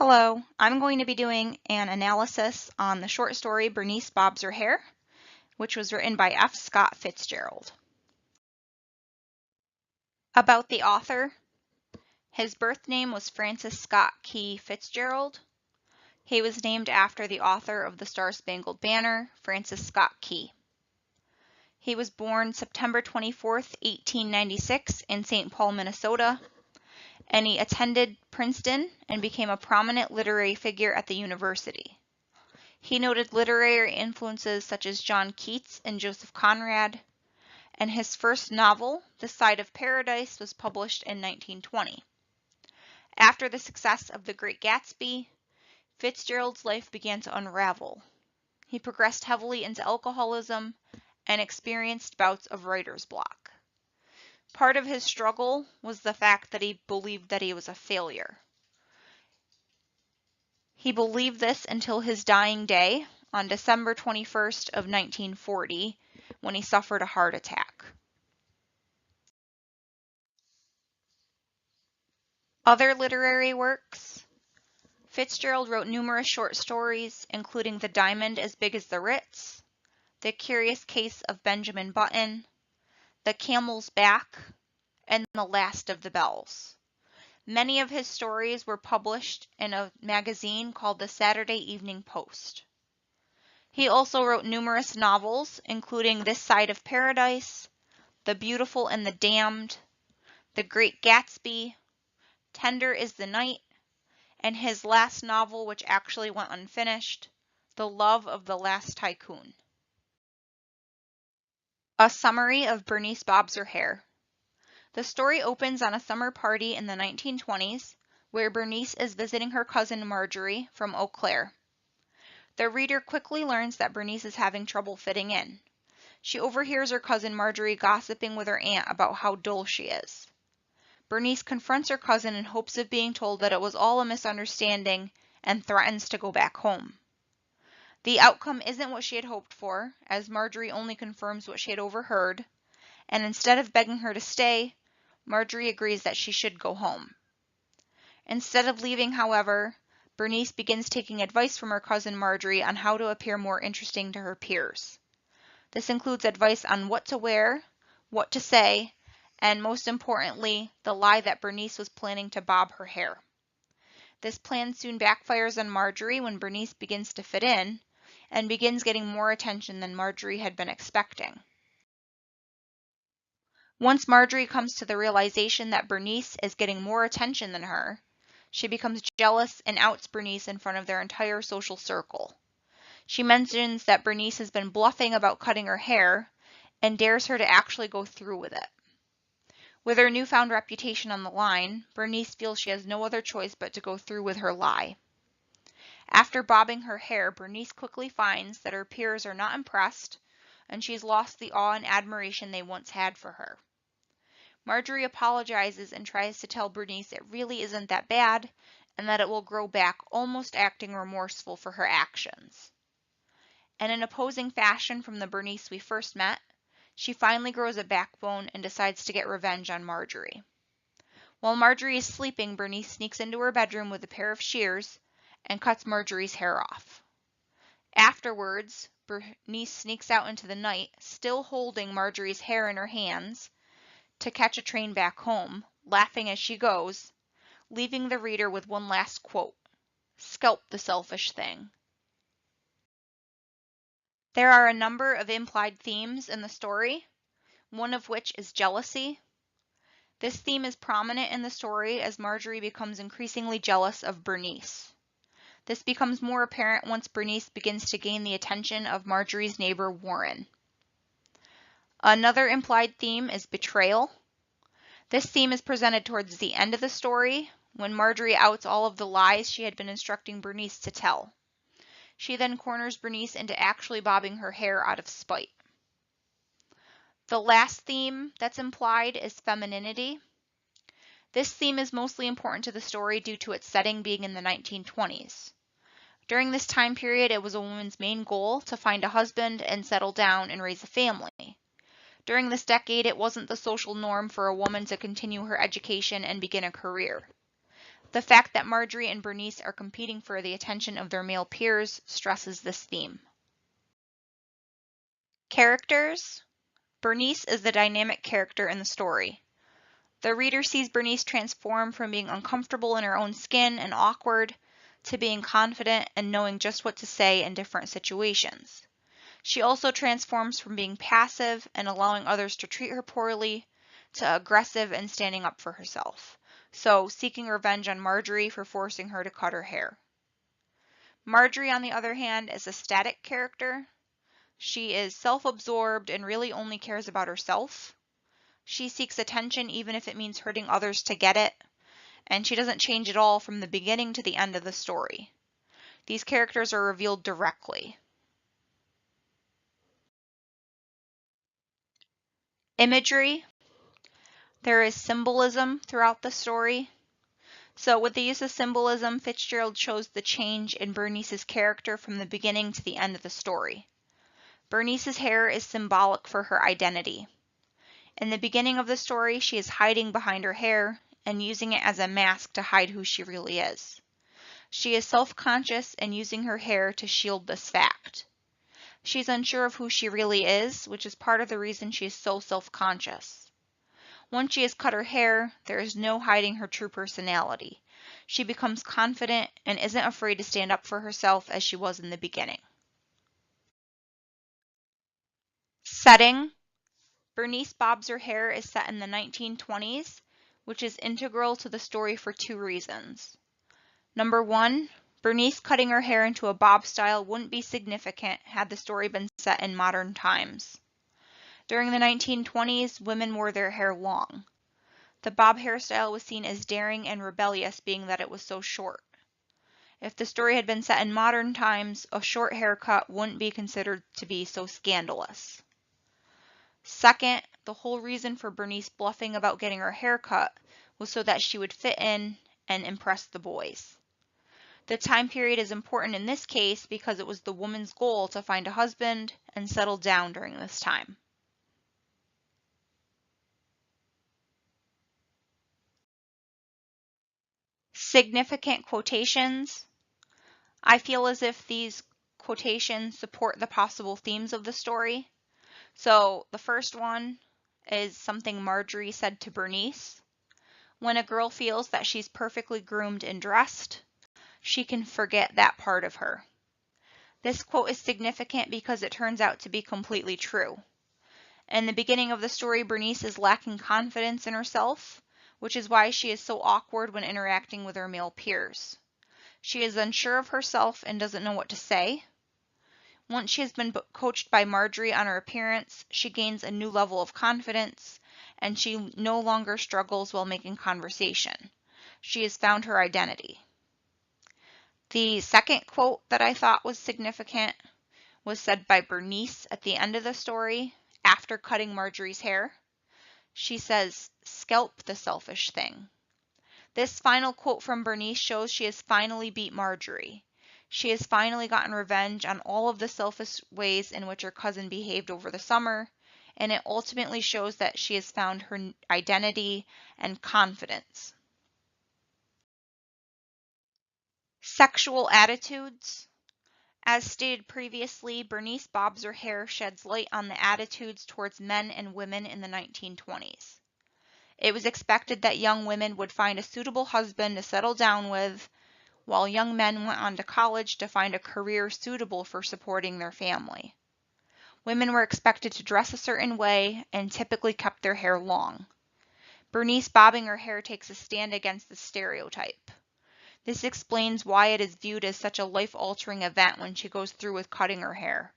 Hello, I'm going to be doing an analysis on the short story Bernice Bobs Her Hair, which was written by F. Scott Fitzgerald. About the author, his birth name was Francis Scott Key Fitzgerald. He was named after the author of the Star-Spangled Banner, Francis Scott Key. He was born September 24th, 1896 in St. Paul, Minnesota, and he attended Princeton and became a prominent literary figure at the university. He noted literary influences such as John Keats and Joseph Conrad, and his first novel, The Side of Paradise, was published in 1920. After the success of The Great Gatsby, Fitzgerald's life began to unravel. He progressed heavily into alcoholism and experienced bouts of writer's block. Part of his struggle was the fact that he believed that he was a failure. He believed this until his dying day on December 21st of 1940, when he suffered a heart attack. Other literary works. Fitzgerald wrote numerous short stories, including The Diamond as Big as the Ritz, The Curious Case of Benjamin Button, The Camel's Back, and The Last of the Bells. Many of his stories were published in a magazine called the Saturday Evening Post. He also wrote numerous novels, including This Side of Paradise, The Beautiful and the Damned, The Great Gatsby, Tender is the Night, and his last novel, which actually went unfinished, The Love of the Last Tycoon. A summary of Bernice Bobs Her Hair. The story opens on a summer party in the 1920s, where Bernice is visiting her cousin Marjorie from Eau Claire. The reader quickly learns that Bernice is having trouble fitting in. She overhears her cousin Marjorie gossiping with her aunt about how dull she is. Bernice confronts her cousin in hopes of being told that it was all a misunderstanding and threatens to go back home. The outcome isn't what she had hoped for, as Marjorie only confirms what she had overheard, and instead of begging her to stay, Marjorie agrees that she should go home. Instead of leaving, however, Bernice begins taking advice from her cousin Marjorie on how to appear more interesting to her peers. This includes advice on what to wear, what to say, and most importantly, the lie that Bernice was planning to bob her hair. This plan soon backfires on Marjorie when Bernice begins to fit in and begins getting more attention than Marjorie had been expecting. Once Marjorie comes to the realization that Bernice is getting more attention than her, she becomes jealous and outs Bernice in front of their entire social circle. She mentions that Bernice has been bluffing about cutting her hair and dares her to actually go through with it. With her newfound reputation on the line, Bernice feels she has no other choice but to go through with her lie. After bobbing her hair, Bernice quickly finds that her peers are not impressed, and she's lost the awe and admiration they once had for her. Marjorie apologizes and tries to tell Bernice it really isn't that bad, and that it will grow back, almost acting remorseful for her actions. In an opposing fashion from the Bernice we first met, she finally grows a backbone and decides to get revenge on Marjorie. While Marjorie is sleeping, Bernice sneaks into her bedroom with a pair of shears and cuts Marjorie's hair off. Afterwards, Bernice sneaks out into the night, still holding Marjorie's hair in her hands, to catch a train back home, laughing as she goes, leaving the reader with one last quote: "Scalp the selfish thing." There are a number of implied themes in the story, one of which is jealousy. This theme is prominent in the story as Marjorie becomes increasingly jealous of Bernice. This becomes more apparent once Bernice begins to gain the attention of Marjorie's neighbor Warren. Another implied theme is betrayal. This theme is presented towards the end of the story, when Marjorie outs all of the lies she had been instructing Bernice to tell. She then corners Bernice into actually bobbing her hair out of spite. The last theme that's implied is femininity. This theme is mostly important to the story due to its setting being in the 1920s. During this time period, it was a woman's main goal to find a husband and settle down and raise a family. During this decade, it wasn't the social norm for a woman to continue her education and begin a career. The fact that Marjorie and Bernice are competing for the attention of their male peers stresses this theme. Characters. Bernice is the dynamic character in the story. The reader sees Bernice transform from being uncomfortable in her own skin and awkward to being confident and knowing just what to say in different situations. She also transforms from being passive and allowing others to treat her poorly to aggressive and standing up for herself, so seeking revenge on Marjorie for forcing her to cut her hair. Marjorie, on the other hand, is a static character. She is self-absorbed and really only cares about herself. She seeks attention even if it means hurting others to get it, and she doesn't change at all from the beginning to the end of the story. These characters are revealed directly. Imagery. There is symbolism throughout the story. So with the use of symbolism, Fitzgerald shows the change in Bernice's character from the beginning to the end of the story. Bernice's hair is symbolic for her identity. In the beginning of the story, she is hiding behind her hair and using it as a mask to hide who she really is. She is self-conscious and using her hair to shield this fact. She's unsure of who she really is, which is part of the reason she is so self-conscious. Once she has cut her hair, there is no hiding her true personality. She becomes confident and isn't afraid to stand up for herself as she was in the beginning. Setting. Bernice bobs her hair is set in the 1920s, which is integral to the story for two reasons. Number one, Bernice cutting her hair into a bob style wouldn't be significant had the story been set in modern times. During the 1920s, women wore their hair long. The bob hairstyle was seen as daring and rebellious, being that it was so short. If the story had been set in modern times, a short haircut wouldn't be considered to be so scandalous. Second, the whole reason for Bernice bluffing about getting her hair cut was so that she would fit in and impress the boys. The time period is important in this case because it was the woman's goal to find a husband and settle down during this time. Significant quotations. I feel as if these quotations support the possible themes of the story. So the first one is something Marjorie said to Bernice. When a girl feels that she's perfectly groomed and dressed, she can forget that part of her. This quote is significant because it turns out to be completely true. In the beginning of the story, Bernice is lacking confidence in herself, which is why she is so awkward when interacting with her male peers. She is unsure of herself and doesn't know what to say. Once she has been coached by Marjorie on her appearance, she gains a new level of confidence, and she no longer struggles while making conversation. She has found her identity. The second quote that I thought was significant was said by Bernice at the end of the story, after cutting Marjorie's hair. She says, "Scalp the selfish thing." This final quote from Bernice shows she has finally beat Marjorie. She has finally gotten revenge on all of the selfish ways in which her cousin behaved over the summer, and it ultimately shows that she has found her identity and confidence. Sexual attitudes. As stated previously, Bernice bobs her hair sheds light on the attitudes towards men and women in the 1920s. It was expected that young women would find a suitable husband to settle down with, while young men went on to college to find a career suitable for supporting their family. Women were expected to dress a certain way and typically kept their hair long. Bernice bobbing her hair takes a stand against this stereotype. This explains why it is viewed as such a life-altering event when she goes through with cutting her hair.